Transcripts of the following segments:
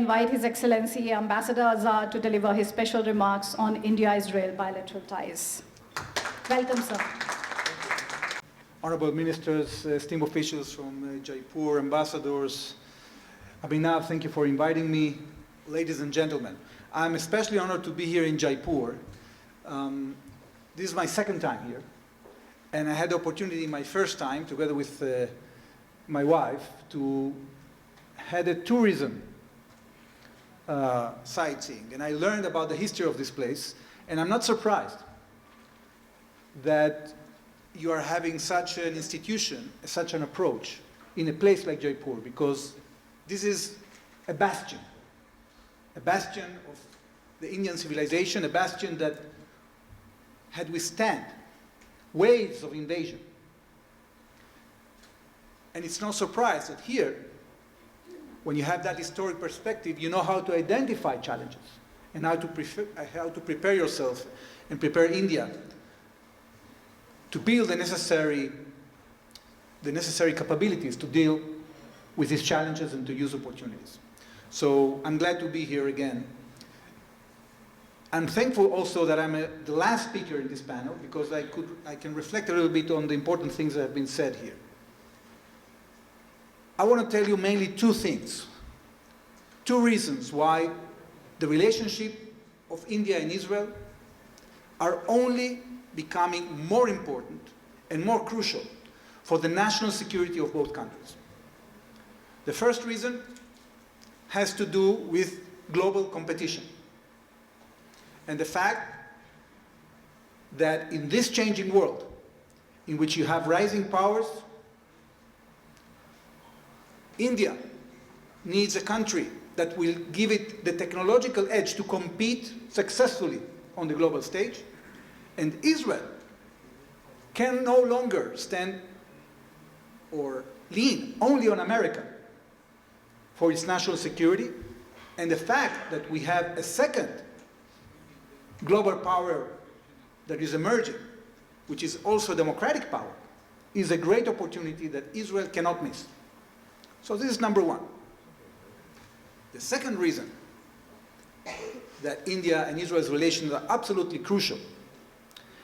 invite His Excellency Ambassador Azar to deliver his special remarks on India-Israel bilateral ties. Welcome, sir. Honorable ministers, esteemed officials from Jaipur, ambassadors, Abhinav, thank you for inviting me. Ladies and gentlemen, I'm especially honored to be here in Jaipur. This is my second time here, and I had the opportunity my first time, together with my wife, to head a tourism sightseeing, and I learned about the history of this place, and I'm not surprised that you are having such an institution, such an approach in a place like Jaipur, because this is a bastion of the Indian civilization, a bastion that had withstand waves of invasion. And it's no surprise that here, when you have that historic perspective, you know how to identify challenges and how to prepare yourself and prepare India to build the necessary capabilities to deal with these challenges and to use opportunities. So I'm glad to be here again. I'm thankful also that I'm the last speaker in this panel, because I can reflect a little bit on the important things that have been said here. I want to tell you mainly two things, two reasons why the relationship of India and Israel are only becoming more important and more crucial for the national security of both countries. The first reason has to do with global competition and the fact that in this changing world, in which you have rising powers, India needs a country that will give it the technological edge to compete successfully on the global stage, and Israel can no longer stand or lean only on America for its national security, and the fact that we have a second global power that is emerging, which is also a democratic power, is a great opportunity that Israel cannot miss. So this is number one. The second reason that India and Israel's relations are absolutely crucial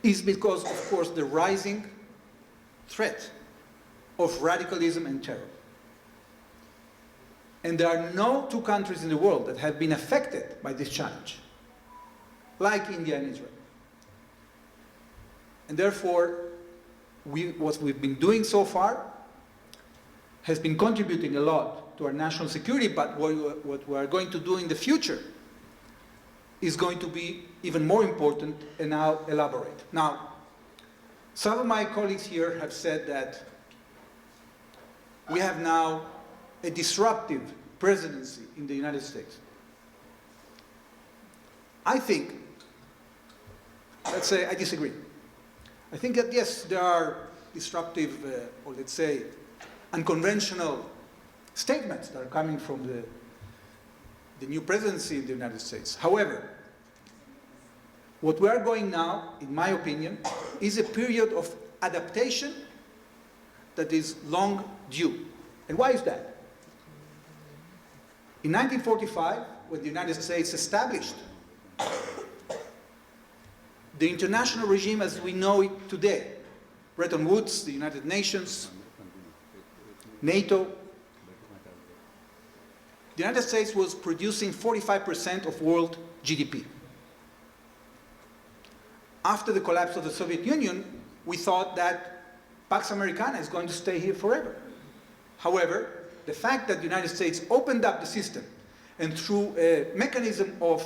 is because, of course, the rising threat of radicalism and terror. And there are no two countries in the world that have been affected by this challenge like India and Israel. And therefore, what we've been doing so far has been contributing a lot to our national security, but what we are going to do in the future is going to be even more important, and I'll elaborate. Now, some of my colleagues here have said that we have now a disruptive presidency in the United States. I think, let's say I disagree. I think that yes, there are disruptive, or let's say, unconventional statements that are coming from the new presidency in the United States. However, what we are going now, in my opinion, is a period of adaptation that is long due. And why is that? In 1945, when the United States established the international regime as we know it today, Bretton Woods, the United Nations, NATO, the United States was producing 45% of world GDP. After the collapse of the Soviet Union, we thought that Pax Americana is going to stay here forever. However, the fact that the United States opened up the system and through a mechanism of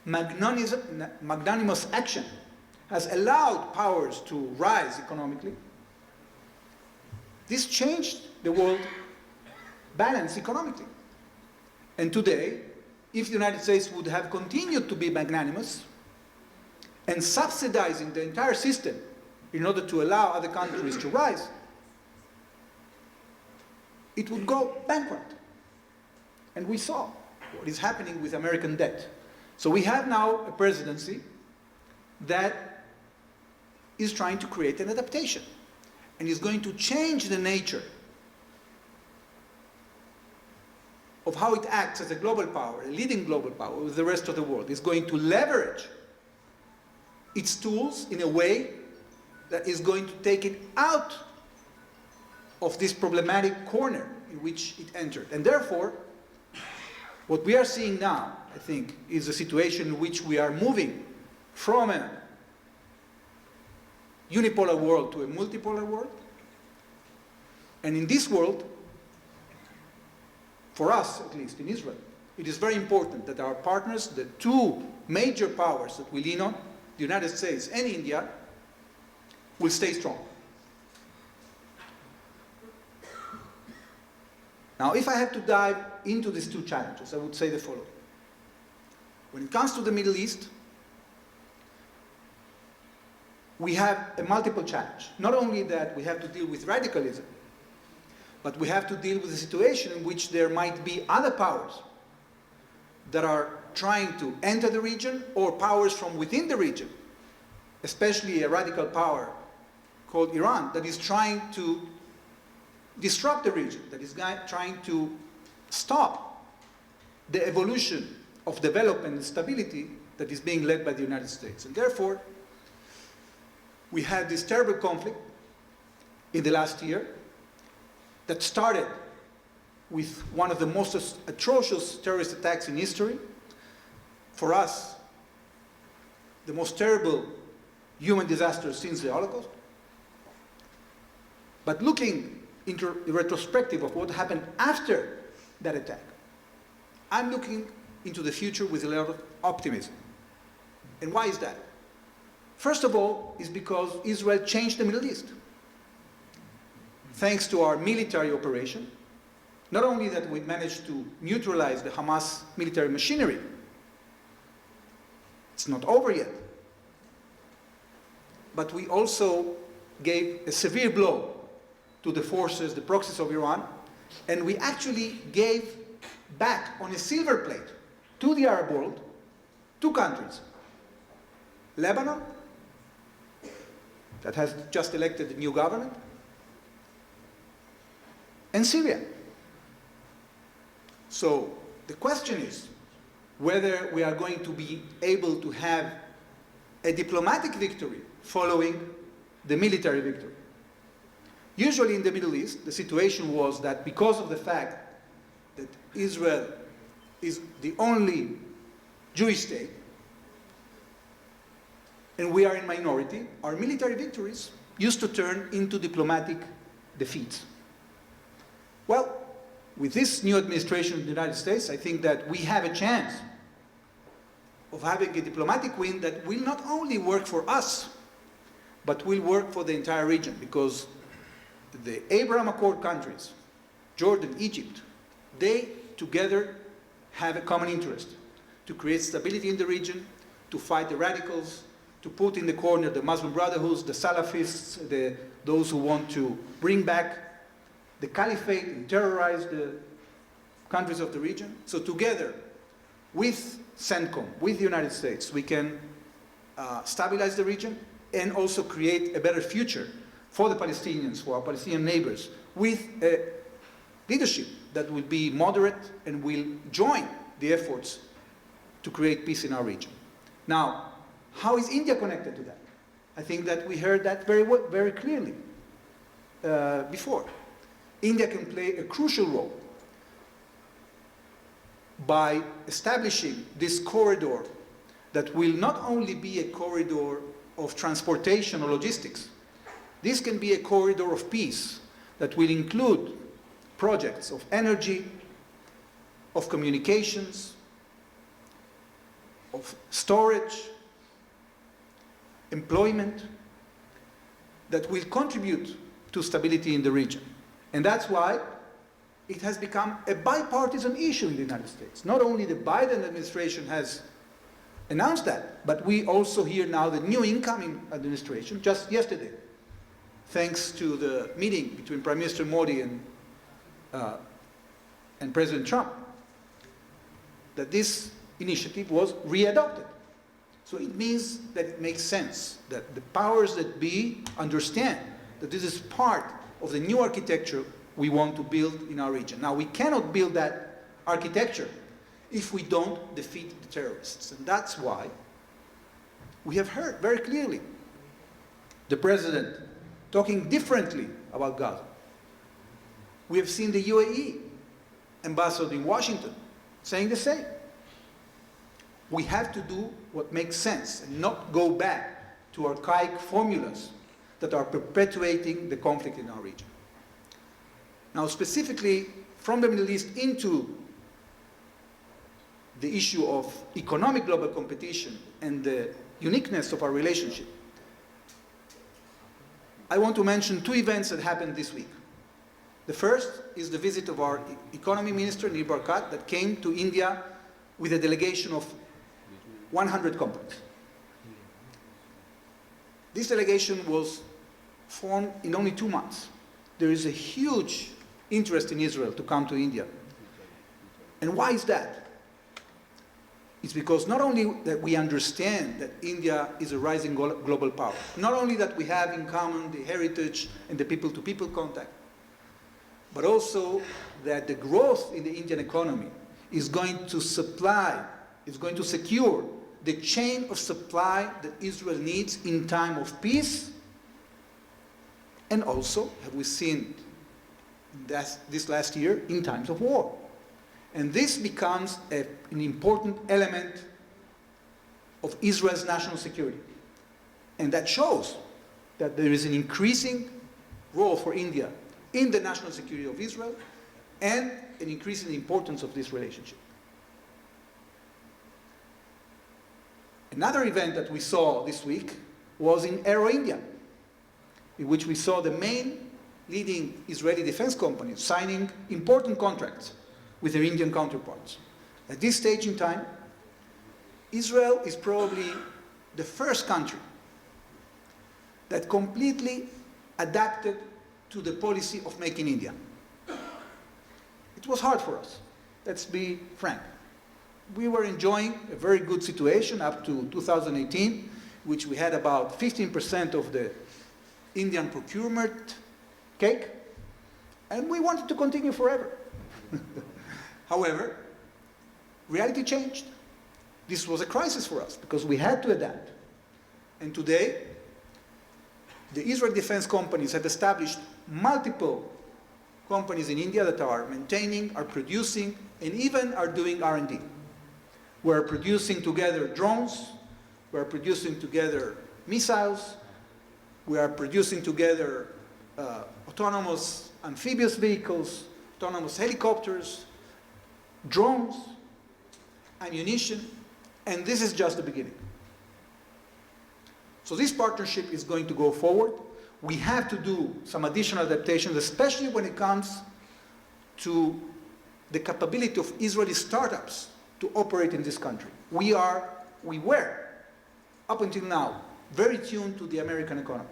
magnanimous action has allowed powers to rise economically, this changed the world balance economically. And today, if the United States would have continued to be magnanimous and subsidizing the entire system in order to allow other countries to rise, it would go bankrupt. And we saw what is happening with American debt. So we have now a presidency that is trying to create an adaptation and is going to change the nature of how it acts as a global power, a leading global power with the rest of the world, is going to leverage its tools in a way that is going to take it out of this problematic corner in which it entered. And therefore, what we are seeing now, I think, is a situation in which we are moving from a unipolar world to a multipolar world. And in this world, for us at least in Israel, it is very important that our partners, the two major powers that we lean on, the United States and India, will stay strong. Now, if I had to dive into these two challenges, I would say the following. When it comes to the Middle East, we have a multiple challenge. Not only that we have to deal with radicalism, but we have to deal with a situation in which there might be other powers that are trying to enter the region, or powers from within the region, especially a radical power called Iran, that is trying to disrupt the region, that is trying to stop the evolution of development and stability that is being led by the United States. And therefore, we had this terrible conflict in the last year that started with one of the most atrocious terrorist attacks in history. For us, the most terrible human disaster since the Holocaust. But looking into the retrospective of what happened after that attack, I'm looking into the future with a lot of optimism. And why is that? First of all, is because Israel changed the Middle East. Thanks to our military operation, not only that we managed to neutralize the Hamas military machinery, it's not over yet, but we also gave a severe blow to the forces, the proxies of Iran, and we actually gave back on a silver plate to the Arab world two countries: Lebanon, that has just elected a new government, and Syria. So the question is whether we are going to be able to have a diplomatic victory following the military victory. Usually in the Middle East, the situation was that because of the fact that Israel is the only Jewish state, and we are in minority, our military victories used to turn into diplomatic defeats. Well, with this new administration in the United States, I think that we have a chance of having a diplomatic win that will not only work for us, but will work for the entire region, because the Abraham Accord countries, Jordan, Egypt, they together have a common interest to create stability in the region, to fight the radicals, to put in the corner the Muslim Brotherhoods, the Salafists, those who want to bring back the caliphate and terrorize the countries of the region. So together, with CENTCOM, with the United States, we can stabilize the region and also create a better future for the Palestinians, for our Palestinian neighbors, with a leadership that will be moderate and will join the efforts to create peace in our region. Now, how is India connected to that? I think that we heard that very clearly before. India can play a crucial role by establishing this corridor that will not only be a corridor of transportation or logistics. This can be a corridor of peace that will include projects of energy, of communications, of storage, employment, that will contribute to stability in the region. And that's why it has become a bipartisan issue in the United States. Not only the Biden administration has announced that, but we also hear now the new incoming administration, just yesterday, thanks to the meeting between Prime Minister Modi and President Trump, that this initiative was re-adopted. So it means that it makes sense that the powers that be understand that this is part of the new architecture we want to build in our region. Now, we cannot build that architecture if we don't defeat the terrorists. And that's why we have heard very clearly the president talking differently about Gaza. We have seen the UAE ambassador in Washington saying the same. We have to do what makes sense and not go back to archaic formulas that are perpetuating the conflict in our region. Now, specifically from the Middle East into the issue of economic global competition and the uniqueness of our relationship, I want to mention two events that happened this week. The first is the visit of our economy minister, Nir Barkat, that came to India with a delegation of 100 companies. This delegation was formed in only 2 months. There is a huge interest in Israel to come to India. And why is that? It's because not only that we understand that India is a rising global power, not only that we have in common the heritage and the people-to-people contact, but also that the growth in the Indian economy is going to secure the chain of supply that Israel needs in time of peace, and also, have we seen this last year, in times of war. And this becomes an important element of Israel's national security. And that shows that there is an increasing role for India in the national security of Israel and an increasing importance of this relationship. Another event that we saw this week was in Aero India, in which we saw the main leading Israeli defense companies signing important contracts with their Indian counterparts. At this stage in time, Israel is probably the first country that completely adapted to the policy of Make in India. It was hard for us, let's be frank. We were enjoying a very good situation up to 2018, which we had about 15% of the Indian procurement cake, and we wanted to continue forever. However, reality changed. This was a crisis for us because we had to adapt. And today, the Israeli defense companies have established multiple companies in India that are maintaining, are producing, and even are doing R&D. We're producing together drones, we're producing together missiles, we are producing together autonomous amphibious vehicles, autonomous helicopters, drones, ammunition, and this is just the beginning. So this partnership is going to go forward. We have to do some additional adaptations, especially when it comes to the capability of Israeli startups to operate in this country. We were, up until now, very tuned to the American economy.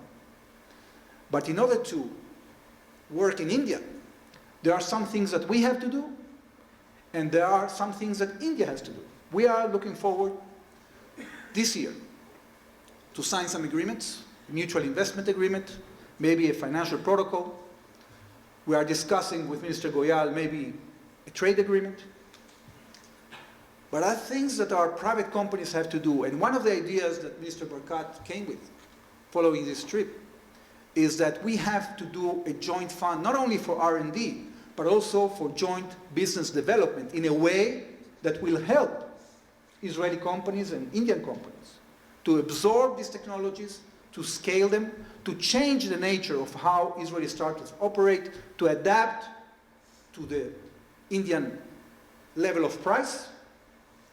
But in order to work in India, there are some things that we have to do, and there are some things that India has to do. We are looking forward this year to sign some agreements, a mutual investment agreement, maybe a financial protocol. We are discussing with Minister Goyal maybe a trade agreement. But are things that our private companies have to do. And one of the ideas that Minister Barkat came with following this trip is that we have to do a joint fund, not only for R&D, but also for joint business development in a way that will help Israeli companies and Indian companies to absorb these technologies, to scale them, to change the nature of how Israeli startups operate, to adapt to the Indian level of price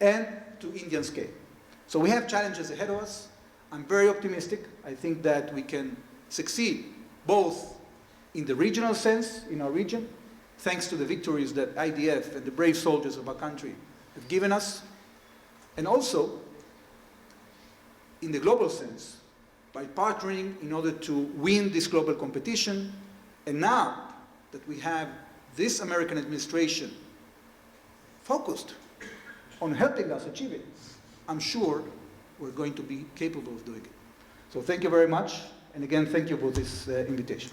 and to Indian scale. So we have challenges ahead of us. I'm very optimistic. I think that we can succeed both in the regional sense, in our region, thanks to the victories that IDF and the brave soldiers of our country have given us, and also in the global sense, by partnering in order to win this global competition. And now that we have this American administration focused on helping us achieve it, I'm sure we're going to be capable of doing it. So thank you very much, and again, thank you for this invitation.